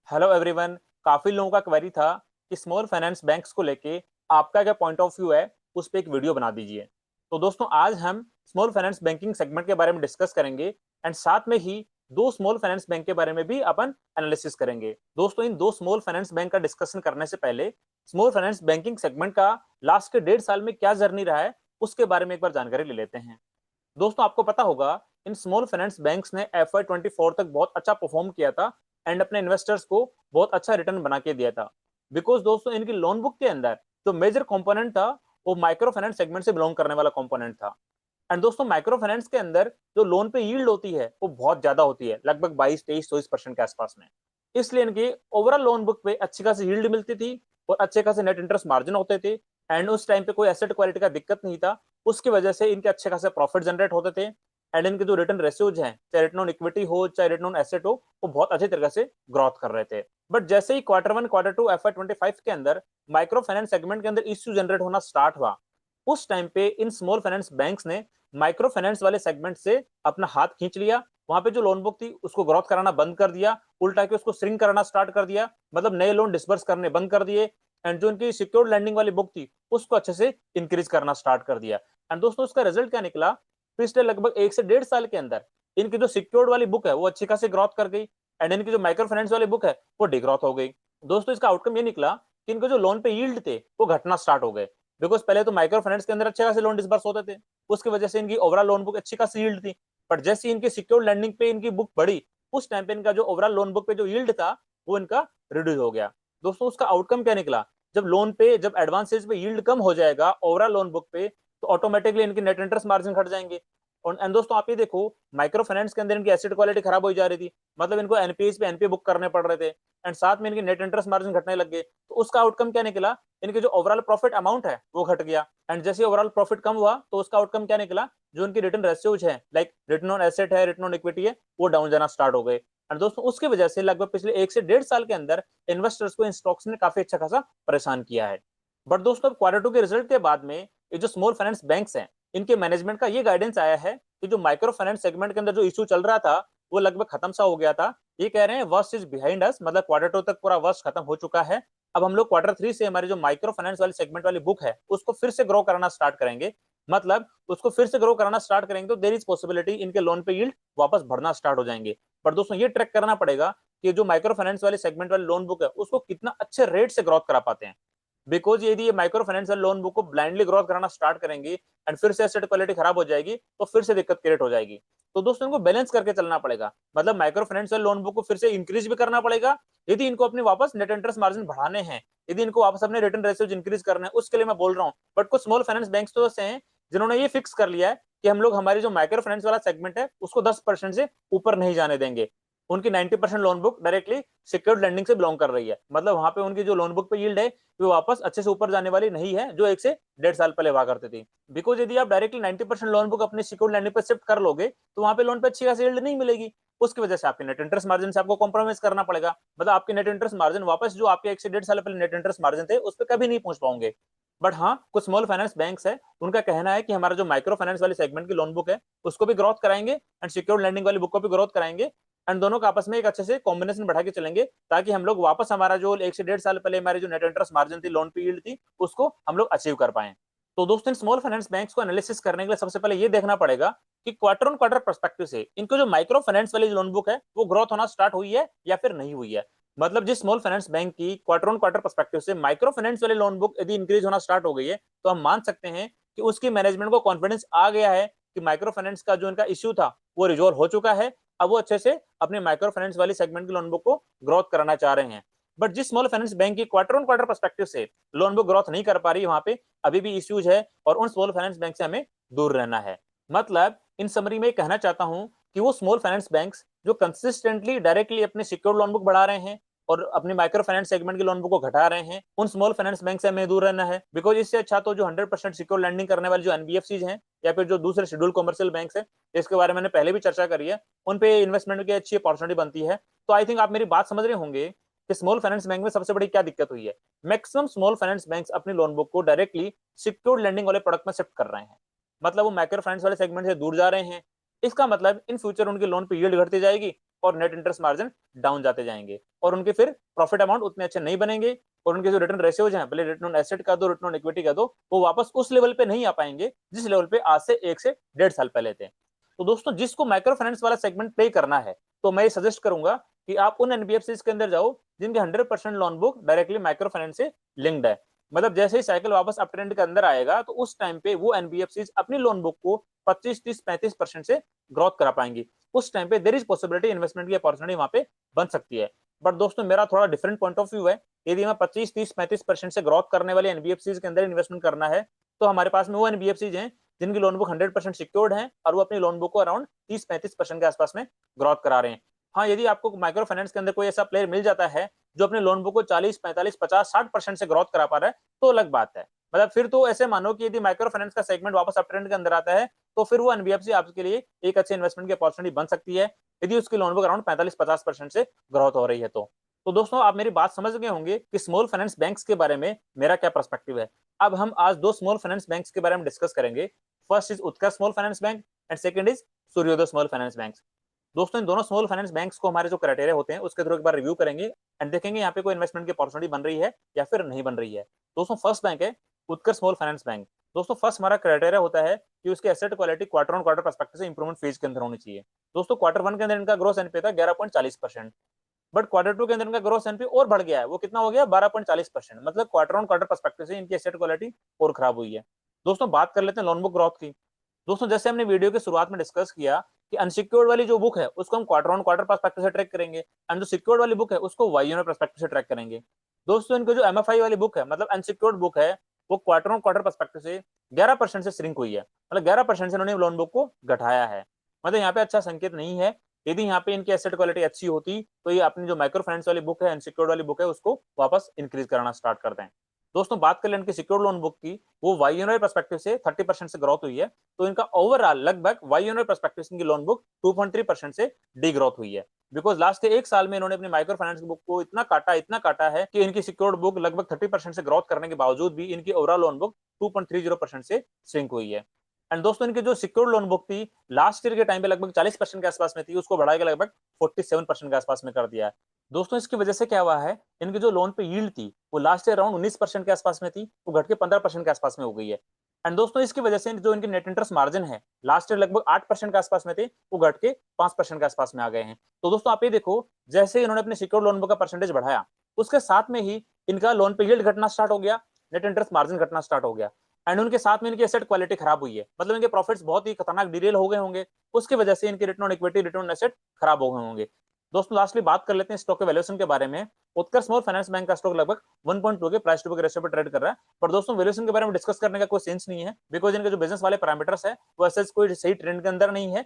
Hello everyone. काफी लोगों का क्वेरी था कि स्मॉल फाइनेंस बैंक्स को लेके आपका क्या पॉइंट ऑफ व्यू है, उस पर एक वीडियो बना दीजिए। तो दोस्तों आज हम स्मॉल फाइनेंस बैंकिंग सेगमेंट के बारे में डिस्कस करेंगे एंड साथ में ही दो स्मॉल फाइनेंस बैंक के बारे में भी अपन एनालिसिस करेंगे। दोस्तों इन दो स्मॉल फाइनेंस बैंक का डिस्कशन करने से पहले स्मॉल फाइनेंस बैंकिंग सेगमेंट का लास्ट के 1.5 साल में क्या जर्नी रहा है उसके बारे में एक बार जानकारी ले लेते हैं। दोस्तों आपको पता होगा इन स्मॉल फाइनेंस बैंक्स ने FY 24 तक बहुत अच्छा परफॉर्म किया था एंड अपने इन्वेस्टर्स को बहुत अच्छा रिटर्न बना के दिया था। बिकॉज दोस्तों इनकी लोन बुक के अंदर जो मेजर कंपोनेंट था वो माइक्रो फाइनेंस सेगमेंट से बिलोंग करने वाला कंपोनेंट था। एंड दोस्तों माइक्रो फाइनेंस के अंदर जो लोन पे यील्ड होती है वो बहुत ज्यादा होती है, लगभग 22-23-24% के आसपास में। इसलिए इनकी ओवरऑल लोन बुक पे अच्छी खासी यील्ड मिलती थी और अच्छे खासे नेट इंटरेस्ट मार्जिन होते थे। एंड उस टाइम पे कोई एसेट क्वालिटी का दिक्कत नहीं था, उसकी वजह से इनके अच्छे खासे प्रॉफिट जनरेट होते थे। एंड इनके जो रिटर्न रेशियोज हैं, चाहे रिटर्न ऑन इक्विटी हो चाहे रिटर्न ऑन एसेट हो, वो बहुत अच्छी तरीके से ग्रोथ कर रहे थे। बट जैसे ही Q1 Q2 FY 25 के अंदर माइक्रो फाइनेंस सेगमेंट के अंदर इश्यू जनरेट होना स्टार्ट हुआ, उस टाइम पे इन स्मॉल फाइनेंस बैंक्स ने माइक्रो फाइनेंस वाले सेगमेंट से अपना हाथ खींच लिया। वहां पे जो लोन बुक थी उसको ग्रोथ कराना बंद कर दिया, उल्टा के उसको श्रिंक करना स्टार्ट कर दिया, मतलब नए लोन डिसबर्स करने बंद कर दिए। एंड जो इनकी सिक्योर्ड लैंडिंग वाली बुक थी उसको अच्छे से इंक्रीज करना स्टार्ट कर दिया। एंड दोस्तों उसका रिजल्ट क्या निकला, पिछले लगभग 1 से 1.5 साल के अंदर इनकी जो सिक्योर्ड वाली बुक है वो अच्छी खासी ग्रोथ कर गई एंड इनकी जो माइक्रो फाइनेंस वाली बुक है वो डिग्रोथ हो गई। दोस्तों इसका आउटकम ये निकला कि इनके जो लोन पे यील्ड थे वो घटना स्टार्ट हो गए। बिकॉज पहले तो माइक्रो फाइनेंस के अंदर अच्छे खासे लोन डिसबर्स होते थे, उसकी वजह से इनकी ओवरऑल लोन बुक अच्छी खासी यील्ड थी। बट जैसे इनकी सिक्योर्ड लैंडिंग पे इनकी बुक बढ़ी, उस टाइम पे इनका जो ओवरऑल लोन बुक पे जो यील्ड था वो इनका रिड्यूस हो गया। दोस्तों उसका आउटकम क्या निकला, जब एडवांसेज पे यील्ड कम हो जाएगा ओवरऑल लोन बुक पे, तो ऑटोमेटिकली इनकी नेट इंटरेस्ट मार्जिन घट जाएंगे। और एंड दोस्तों आप ये देखो, माइक्रो फाइनेंस के अंदर इनकी एसेट क्वालिटी खराब हो जा रही थी, मतलब इनको एनपीएस पे एनपीए बुक करने पड़ रहे थे एंड साथ में इनके नेट इंटरेस्ट मार्जिन घटने लग गए। तो उसका आउटकम क्या निकला, इनके जो ओवरऑल प्रॉफिट अमाउंट है वो घट गया। एंड जैसे ओवरऑल प्रॉफिट कम हुआ तो उसका आउटकम क्या निकला, जो इनकी रिटर्न रेशियोज है, लाइक रिटर्न ऑन एसेट है, रिटर्न ऑन इक्विटी है, वो डाउन जाना स्टार्ट हो गए। एंड दोस्तों उसकी वजह से लगभग पिछले 1 से 1.5 साल के अंदर इन्वेस्टर्स को इन स्टॉक्स ने काफी अच्छा खासा परेशान किया है। बट दोस्तों Q2 के रिजल्ट के बाद में ये जो स्मॉल फाइनेंस बैंक्स हैं, इनके मैनेजमेंट का ये गाइडेंस आया है कि जो माइक्रो फाइनेंस सेगमेंट के अंदर जो इशू चल रहा था वो लगभग खत्म सा हो गया था। ये कह रहे हैं वर्स्ट इज बिहाइंड अस, मतलब Q2 तक पूरा वर्स्ट खत्म हो चुका है। अब हम लोग Q3 से हमारी जो माइक्रो फाइनेंस वाली सेगमेंट वाली बुक है उसको फिर से ग्रो करना स्टार्ट करेंगे। मतलब उसको फिर से ग्रो करना स्टार्ट करेंगे तो देर इज पॉसिबिलिटी इनके लोन पे यील्ड वापस बढ़ना स्टार्ट हो जाएंगे। पर दोस्तों ये ट्रैक करना पड़ेगा कि जो माइक्रो फाइनेंस वाले सेगमेंट वाली लोन बुक है उसको कितना अच्छे रेट से ग्रोथ करा पाते हैं। बिकॉज यदि ये माइक्रो फाइनेंशियल लोन बुक को ब्लाइंडली ग्रोथ कराना स्टार्ट करेंगी एंड फिर से एसेट क्वालिटी खराब हो जाएगी तो फिर से दिक्कत क्रिएट हो जाएगी। तो दोस्तों इनको बैलेंस करके चलना पड़ेगा, मतलब माइक्रो फाइनेंशियल लोन बुक को फिर से इंक्रीज भी करना पड़ेगा यदि इनको अपने वापस नेट इंटरेस्ट मार्जिन बढ़ाने हैं, यदि इनको वापस अपने रिटर्न रेशियोज इंक्रीज करने हैं, उसके लिए मैं बोल रहा हूँ। बट कुछ स्मॉल फाइनेंस बैंक्स तो ऐसे हैं जिन्होंने ये फिक्स कर लिया है कि हम लोग हमारी जो माइक्रो फाइनेंस वाला सेगमेंट है उसको 10% से ऊपर नहीं जाने देंगे। उनकी 90% loan book directly secured lending से बिलोंग कर रही है, मतलब वहां पे उनकी जो लोन बुक पे यील्ड है वो वापस अच्छे से ऊपर जाने वाली नहीं है जो 1 से 1.5 साल पहले हुआ करती थी। बिकॉज यदि आप डायरेक्टली 90% लोन बुक अपनी सिक्योर्ड लैंडिंग पे शिफ्ट कर लोगे तो वहां पे लोन पे अच्छी खासी यील्ड नहीं मिलेगी। उसकी वजह से आपके नेट इंटरेस्ट मार्जिन से आपको कॉम्प्रोमाइज करना पड़ेगा, मतलब आपके नेट इंटरेस्ट मार्जिन वापस जो आपके 1 से 1.5 साल पहले नेट इंटरेस्ट मार्जिन थे उस पर कभी नहीं पहुंच पाओगे। बट हाँ कुछ स्मॉल फाइनेंस बैंक्स है, उनका कहना है कि हमारा जो माइक्रो फाइनेंस वाली सेगमेंट की लोन बुक है उसको भी ग्रोथ कराएंगे एंड सिक्योर्ड लैंडिंग वाली बुक को भी ग्रोथ कराएंगे। एंड दोनों का आपस में एक अच्छे से कॉम्बिनेशन बढ़ा के चलेंगे ताकि हम लोग वापस हमारा जो 1 से 1.5 साल पहले हमारी जो नेट इंटरेस्ट मार्जिन थी, लोन पे यील्ड थी, उसको हम लोग अचीव कर पाए। तो दोस्तों स्मॉल फाइनेंस बैंक्स को एनालिसिस करने के लिए सबसे पहले ये देखना पड़ेगा कि क्वार्टर ऑन क्वार्टर पर्सपेक्टिव से इनको जो माइक्रो फाइनेंस वाली लोन बुक है वो ग्रोथ होना स्टार्ट हुई है या फिर नहीं हुई है। मतलब जिस स्मॉल फाइनेंस बैंक की क्वार्टर ऑन क्वार्टर पर्सपेक्टिव से माइक्रो फाइनेंस वाली लोन बुक यदि इंक्रीज होना स्टार्ट हो गई है तो हम मान सकते हैं कि उसकी मैनेजमेंट को कॉन्फिडेंस आ गया है कि माइक्रो फाइनेंस का जो इनका इश्यू था वो रिजोल्व हो चुका है। अब वो अच्छे से अपने माइक्रो फाइनेंस वाली सेगमेंट की लोन बुक को ग्रोथ कराना चाह रहे हैं। बट जिस स्मॉल फाइनेंस बैंक की क्वार्टर ऑन क्वार्टर पर्सपेक्टिव से लोन बुक ग्रोथ नहीं कर पा रही, वहां पे अभी भी इश्यूज है और उन स्मॉल फाइनेंस बैंक से हमें दूर रहना है। मतलब इन समरी में कहना चाहता हूं कि वो स्मॉल फाइनेंस बैंक्स जो कंसिस्टेंटली डायरेक्टली अपने सिक्योर्ड लोन बुक बढ़ा रहे हैं और अपनी माइक्रो फाइनेंस सेगमेंट की लोन बुक को घटा रहे हैं, उन स्मॉल फाइनेंस बैंक से हमें दूर रहना है। बिकॉज इससे अच्छा तो जो 100% सिक्योर लैंडिंग करने वाले जो एनबीएफसीज हैं या फिर जो दूसरे शेड्यूल कमर्शियल बैंक्स हैं, इसके बारे में मैंने पहले भी चर्चा करी है, उन पे इन्वेस्टमेंट की अच्छी अपॉर्चुनिटी बनती है। तो आई थिंक आप मेरी बात समझ रहे होंगे कि स्मॉल फाइनेंस बैंक में सबसे बड़ी क्या दिक्कत हुई है। मैक्सिमम स्मॉल फाइनेंस बैंक अपनी लोन बुक को डायरेक्टली सिक्योर्ड लैंडिंग वाले प्रोडक्ट में शिफ्ट कर रहे हैं, मतलब वो माइक्रो फाइनेंस वाले सेगमेंट से दूर जा रहे हैं। इसका मतलब इन फ्यूचर उनके लोन पे यील्ड घटती जाएगी और नेट इंटरेस्ट मार्जिन डाउन जाते जाएंगे और उनके फिर प्रॉफिट अमाउंट उतने अच्छे नहीं बनेंगे और उनके जो रिटर्न रेशियोज हैं, भले रिटर्न ऑन एसेट का दो, रिटर्न ऑन इक्विटी का दो, वो वापस उस लेवल पे नहीं आ पाएंगे जिस लेवल पे आज से 1 से 1.5 साल पहले थे। तो दोस्तों जिसको माइक्रो फाइनेंस वाला सेगमेंट प्ले करना है तो मैं ये सजेस्ट करूंगा कि आप उन एनबीएफसी के अंदर जाओ जिनके 100% loan book directly micro finance से लिंक्ड है। मतलब जैसे ही साइकिल वापस अप ट्रेंड के अंदर आएगा तो उस टाइम पे वो एनबीएफसी अपनी लोन बुक को 25, 30, 35% से ग्रोथ करा पाएंगी। उस टाइम पे देयर इज पॉसिबिलिटी इन्वेस्टमेंट की अपॉर्चुनिटी वहां पे बन सकती है। बट दोस्तों मेरा थोड़ा डिफरेंट पॉइंट ऑफ व्यू है। यदि हमें 25, 30, 35% से ग्रोथ करने वाले एनबीएफसी के अंदर इन्वेस्टमेंट करना है तो हमारे पास में वो एनबीएफसी हैं जिनकी लोन बुक 100% सिक्योर्ड है और वो अपनी लोन बुक को अराउंड 30-35% के आसपास में ग्रोथ करा रहे हैं। हाँ, यदि आपको माइक्रो फाइनेंस के अंदर कोई ऐसा प्लेयर मिल जाता है जो अपने लोन बुक को 40, 45, 50, 60% से ग्रोथ करा पा रहा है तो अलग बात है। मतलब फिर तो ऐसे मानो कि यदि माइक्रो फाइनेंस का सेगमेंट वापस अप ट्रेंड के अंदर आता है तो फिर वो एनबीएफसी आपके लिए एक अच्छे इन्वेस्टमेंट की अपॉर्चुनिटी बन सकती है यदि उसकी लोन बुक अराउंड 45-50% से ग्रोथ हो रही है तो दोस्तों आप मेरी बात समझ गए होंगे कि स्मॉल फाइनेंस बैंक्स के बारे में मेरा क्या पर्सपेक्टिव है। अब हम आज दो स्मॉल फाइनेंस बैंक्स के बारे में डिस्कस करेंगे। First is Utkarsh small finance bank and second is सूर्योदय स्मॉल फाइनेंस बैंक। दोस्तों इन दोनों स्मॉल फाइनेंस बैंक्स को हमारे जो क्राइटेरिया होते हैं उसके थ्रू एक बार रिव्यू करेंगे एंड देखेंगे यहाँ पे कोई इन्वेस्टमेंट की अपॉर्चुनिटी बन रही है या फिर नहीं बन रही है। दोस्तों फर्स्ट बैंक है उत्कर्ष स्मॉल फाइनेंस बैंक। दोस्तों फर्स्ट हमारा क्राइटेरिया होता है कि उसके asset quality quarter on quarter perspective से इंप्रूवमेंट फेज के अंदर होनी चाहिए। दोस्तों क्वार्टर वन के अंदर इनका ग्रोस एनपीए था 11.40%, बट क्वार्टर टू के अंदर इनका ग्रोस एनपीए और बढ़ गया है। वो कितना हो गया 12.40%। मतलब क्वार्टर ऑन क्वार्टर पर्सपेक्टिव से इनकी एसेट क्वालिटी और खराब हुई है। दोस्तों बात कर लेते हैं लोन बुक ग्रोथ की। दोस्तों जैसे हमने वीडियो की शुरुआत में डिस्कस किया कि अनसिक्योर्ड वाली जो बुक है उसको हम क्वार्टर ऑन क्वार्टर पर्सपेक्टिव से ट्रैक करेंगे एंड जो सिक्योर्ड वाली बुक है उसको वाई ऑन पर्सपेक्टिव से ट्रैक करेंगे। दोस्तों इनकी जो एमएफआई वाली बुक है मतलब अनसिक्योर्ड बुक है वो क्वार्टर ऑन क्वार्टर पर्सपेक्टिव से 11% से श्रिंक हुई है। मतलब 11% से इन्होंने लोन बुक को घटाया है। मतलब यहाँ पे अच्छा संकेत नहीं है। यदि यहाँ पे इनकी एसेट क्वालिटी अच्छी होती तो ये अपनी जो माइक्रो फाइनेंस वाली बुक है अनसिक्योर्ड वाली बुक है उसको वापस इंक्रीज करना स्टार्ट कर दें। दोस्तों बात कर लें इनकी सिक्योर्ड लोन बुक की, वो वाईएनआर पर्सपेक्टिव से 30% से ग्रोथ हुई है। तो इनका ओवरऑल लगभग वाईएनआर पर्सपेक्टिव से इनकी लोन बुक 2.3% से डी ग्रोथ हुई है। बिकॉज लास्ट के एक साल में इन्होंने अपनी माइक्रो फाइनेंस बुक को इतना काटा है कि इनकी सिक्योर्ड बुक लगभग 30% से ग्रोथ करने के बावजूद भी इनकी ओवरऑल लोन बुक 2.30% से श्रिंक हुई है। एंड दोस्तों इनकी जो सिक्योर्ड लोन बुक थी लास्ट ईयर के टाइम पे लगभग 40% के आसपास में थी, उसको बढ़ा के लगभग 47% के आसपास में कर दिया है। दोस्तों इसकी वजह से क्या हुआ है, इनकी जो लोन पे यील्ड थी वो लास्ट ईयर अराउंड 19% के आसपास में थी, वो घट के 15% के आसपास में हो गई है। एंड दोस्तों इसकी वजह से जो इनके नेट इंटरेस्ट मार्जिन है लास्ट ईयर लगभग 8% के आसपास में थे, वो घट के 5% के आसपास में आ गए हैं। तो दोस्तों आप ये देखो, जैसे इन्होंने अपने सिक्योर्ड लोन बुक का परसेंटेज बढ़ाया उसके साथ में ही इनका लोन पे यील्ड घटना स्टार्ट हो गया, नेट इंटरेस्ट मार्जिन घटना स्टार्ट हो गया एंड उनके साथ में इनकी एसेट क्वालिटी खराब हुई है। मतलब इनके प्रॉफिट्स बहुत ही खतरनाक डिरेल हो गए होंगे, उसकी वजह से इनकी return on equity, return on asset खराब हो गए होंगे। दोस्तों लास्टली बात कर लेते हैं स्टॉक के वैल्यूएशन के बारे में। उत्कर्ष स्मॉल फाइनेंस बैंक का स्टॉक लगभग 1.2 के प्राइस टू बुक रेशियो पर ट्रेड कर रहा है। पर दोस्तों वैल्यूएशन के बारे में डिस्कस करने का कोई सेंस नहीं है बिकॉज इनके जो बिजनेस वाले पैरामीटर्स है वो ऐसे कोई सही ट्रेंड के अंदर नहीं है।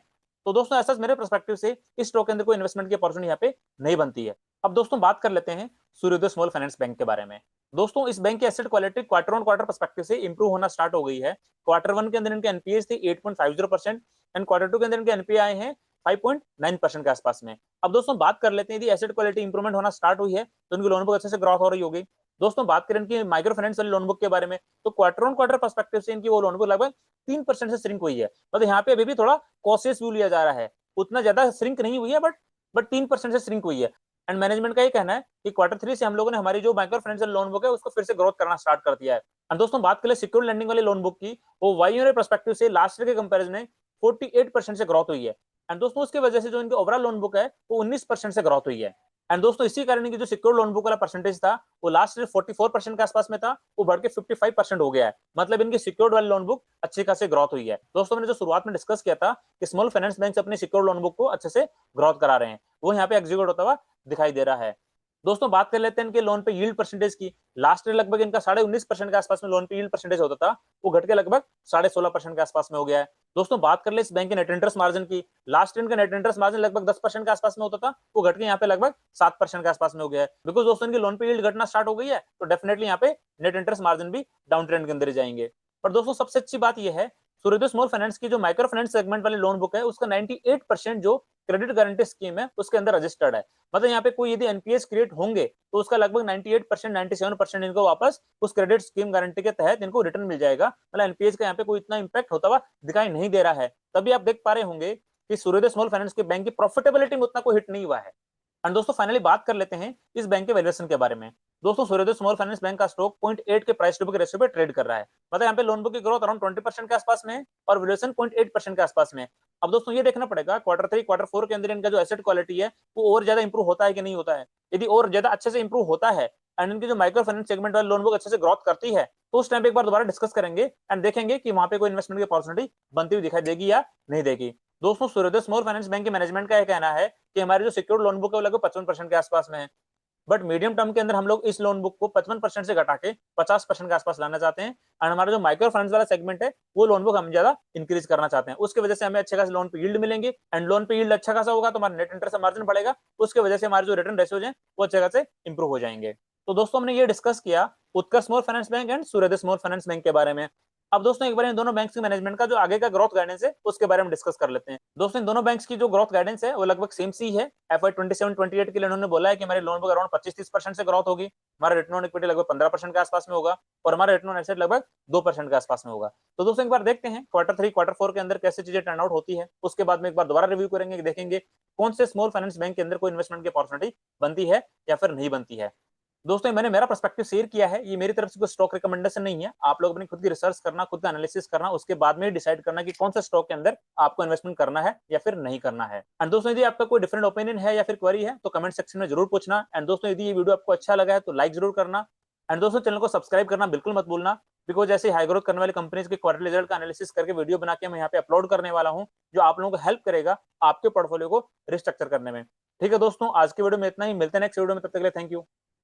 तो दोस्तों ऐसा मेरे पर्सपेक्टिव से इस स्टॉक के अंदर कोई इन्वेस्टमेंट की अपॉर्चुनिटी यहाँ पे नहीं बनती है। अब दोस्तों बात कर लेते हैं सूर्योदय स्मॉल फाइनेंस बैंक के बारे में। दोस्तों इस बैंक की asset quality quarter on quarter perspective से इंप्रूव होना स्टार्ट हो गई है। क्वार्टर वन के अंदर इनके एनपीए थे 8.50% एंड क्वार्टर टू के अंदर इनके एनपीए आए हैं 5.9% के आसपास में। अब दोस्तों बात कर लेते हैं यदि एसेट क्वालिटी इंप्रूवमेंट होना स्टार्ट हुई है तो इनकी लोन बुक अच्छे से ग्रोथ हो रही होगी। दोस्तों बात करें इनकी माइक्रो फाइनेंस वाली लोन बुक के बारे में तो क्वार्टर ऑन क्वार्टर पर्सपेक्टिव से इनकी वो लोन बुक लगभग 3% से श्रिंक हुई है। मतलब यहाँ पे अभी भी थोड़ा कॉशियस व्यू लिया जा रहा है, उतना ज्यादा श्रिंक नहीं हुई है बट 3% से श्रिंक हुई है। एंड मैनेजमेंट का ये कहना है कि क्वार्टर थ्री से हम लोगों ने हमारी जो माइक्रो फाइनेंशियल लोन बुक है उसको फिर से ग्रोथ करना स्टार्ट कर दिया है। एंड दोस्तों बात करें सिक्योर लैंडिंग वाली लोन बुक की, वो वाई पर्सपेक्टिव से लास्ट ईयर के कंपैरिजन में 48% से ग्रोथ हुई है। एंड दोस्तों उसकी वजह से जो इनकी ओवरऑल लोन बुक है वो 19% से ग्रोथ हुई है। एंड दोस्तों इसी कारण की जो सिक्योर लोन बुक वाला परसेंटेज था वो लास्ट ईयर 44% के आसपास में था, वो बढ़ के 55% हो गया है। मतलब इनकी सिक्योर्ड वाली लोन बुक अच्छी खासी ग्रोथ हुई है। दोस्तों मैंने जो शुरुआत में डिस्कस किया था कि स्मॉल फाइनेंस बैंक अपनी सिक्योर लोन बुक को अच्छे से ग्रोथ करा रहे हैं, वो यहाँ पे एग्जीक्यूट होता हुआ दिखाई दे रहा है। दोस्तों बात कर लेते हैं इनके लोन पे यील्ड परसेंटेज की। लास्ट ईयर लगभग इनका 19.5% के आसपास में लोन पे यील्ड परसेंटेज होता था, वो घट के लगभग 16.5% के आसपास में हो गया है। दोस्तों बात कर ले इस बैंक के नेट इंटरेस्ट मार्जिन की, लास्ट ईयर का नेट इंटरेस्ट मार्जिन लगभग 10% के आसपास में होता था, वो घट के यहाँ पे लगभग 7% के आसपास में हो गया है। बिकॉज दोस्तों इनकी लोन पे यील्ड घटना स्टार्ट हो गई है तो डेफिनेटली यहाँ पे नेट इंटरेस्ट मार्जिन भी डाउन ट्रेंड के अंदर जाएंगे। पर दोस्तों सबसे अच्छी बात यह है सूर्योदय स्मॉल फाइनेंस की जो माइक्रो फाइनेंस सेगमेंट वाली लोन बुक है उसका 98% जो क्रेडिट गारंटी स्कीम है उसके अंदर रजिस्टर्ड है। मतलब यहाँ पे कोई यदि एनपीएस क्रिएट होंगे तो उसका लगभग 98%, 97% इनको वापस उस क्रेडिट स्कीम गारंटी के तहत इनको रिटर्न मिल जाएगा। मतलब एनपीएस का यहाँ पे कोई इतना इंपैक्ट होता हुआ दिखाई नहीं दे रहा है। तभी आप देख पा रहे होंगे कि सूर्योदय स्मॉल फाइनेंस के बैंक की प्रॉफिटेबिलिटी में उतना कोई हिट नहीं हुआ है। एंड दोस्तों फाइनली बात कर लेते हैं इस बैंक के वैल्यूएशन के बारे में। दोस्तों सूर्योदय स्मॉल फाइनेंस बैंक का स्टॉक 0.8 के प्राइस टू बुक रेशियो पे ट्रेड कर रहा है। मतलब यहाँ पे लोन बुक की ग्रोथ अराउंड 20% के आसपास में है और वैल्यूएशन 0.8% के आसपास में है। अब दोस्तों ये देखना पड़ेगा Q3 Q4 के अंदर इनका जो एसेट क्वालिटी है वो और ज्यादा इंप्रूव होता है कि नहीं होता है। यदि और ज्यादा अच्छे से इंप्रूव होता है एंड इनकी जो माइक्रो फाइनेंस सेगमेंट वाली लोन बुक अच्छे से ग्रोथ करती है तो उस टाइम पे एक बार दोबारा डिस्कस करेंगे एंड देखेंगे कि वहां पे कोई इन्वेस्टमेंट की अपॉर्चुनिटी बनती हुई दिखाई देगी या नहीं देगी। दोस्तों सूर्योदय स्मॉल फाइनेंस बैंक के मैनेजमेंट का यह कहना है कि हमारी जो सिक्योर्ड लोन बुक है वो लगभग 55% के आसपास में है, बट मीडियम टर्म के अंदर हम लोग इस लोन बुक को 55% से घटा के 50% के आसपास लाना चाहते हैं एंड हमारा जो माइक्रो फाइनेंस वाला सेगमेंट है वो लोन बुक हम ज्यादा इंक्रीज करना चाहते हैं। उसकी वजह से हमें अच्छे खासे लोन पे यील्ड मिलेंगे एंड लोन पे यील्ड अच्छा खासा होगा तो हमारा नेट इंटरेस्ट मार्जिन बढ़ेगा, उसकी वजह से हमारे जो रिटर्न रेशियोज हैं वो अच्छे खासे इंप्रूव हो जाएंगे। तो दोस्तों हमने ये डिस्कस किया उत्कर्ष स्मॉल फाइनेंस बैंक एंड सूर्योदय स्मॉल फाइनेंस बैंक के बारे में। अब दोस्तों एक बार इन दोनों बैंक्स के मैनेजमेंट का जो आगे का ग्रोथ गाइडेंस है उसके बारे में डिस्कस कर लेते हैं। दोस्तों इन दोनों बैंक्स की जो ग्रोथ गाइडेंस है वो लगभग सेम सी है। FY 27-28 के लिए उन्होंने बोला है कि हमारी लोन बुक अराउंड 25-30% से ग्रोथ होगी, हमारा रिटर्न ऑन इक्विटी लगभग 15% के आसपास में होगा और हमारा रिटर्न ऑन एसेट लगभग 2% के आसपास में होगा। तो दोस्तों एक बार देखते हैं Q3 Q4 के अंदर कैसे चीजें टर्न आउट होती है, उसके बाद में एक बार दोबारा रिव्यू करेंगे, देखेंगे कौन से स्मॉल फाइनेंस बैंक के अंदर कोई इन्वेस्टमेंट की अपॉर्चुनिटी बनती है या फिर नहीं बनती है। दोस्तों मैंने मेरा पर्सपेक्टिव शेयर किया है, ये मेरी तरफ से कोई स्टॉक रिकमेंडेशन नहीं है। आप लोग अपनी खुद की रिसर्च करना, खुद का एनालिसिस करना, उसके बाद में डिसाइड करना कि कौन सा स्टॉक के अंदर आपको इन्वेस्टमेंट करना है या फिर नहीं करना है। एंड दोस्तों यदि आपका कोई डिफरेंट ओपिनियन है या फिर क्वेरी है तो कमेंट सेक्शन में जरूर पूछना। एंड दोस्तों यदि ये वीडियो आपको अच्छा लगा है तो लाइक जरूर करना एंड दोस्तों चैनल को सब्सक्राइब करना बिल्कुल मत भूलना, बिकॉज ऐसे हाई ग्रोथ करने वाली कंपनीज के क्वार्टरली रिजल्ट का एनालिसिस करके वीडियो बना के मैं यहाँ पे अपलोड करने वाला हूँ जो आप लोगों को हेल्प करेगा आपके पोर्टफोलियो को रिस्ट्रक्चर करने में। ठीक है दोस्तों आज की वीडियो में इतना ही, मिलते हैं नेक्स्ट वीडियो में, तब तक के लिए थैंक यू।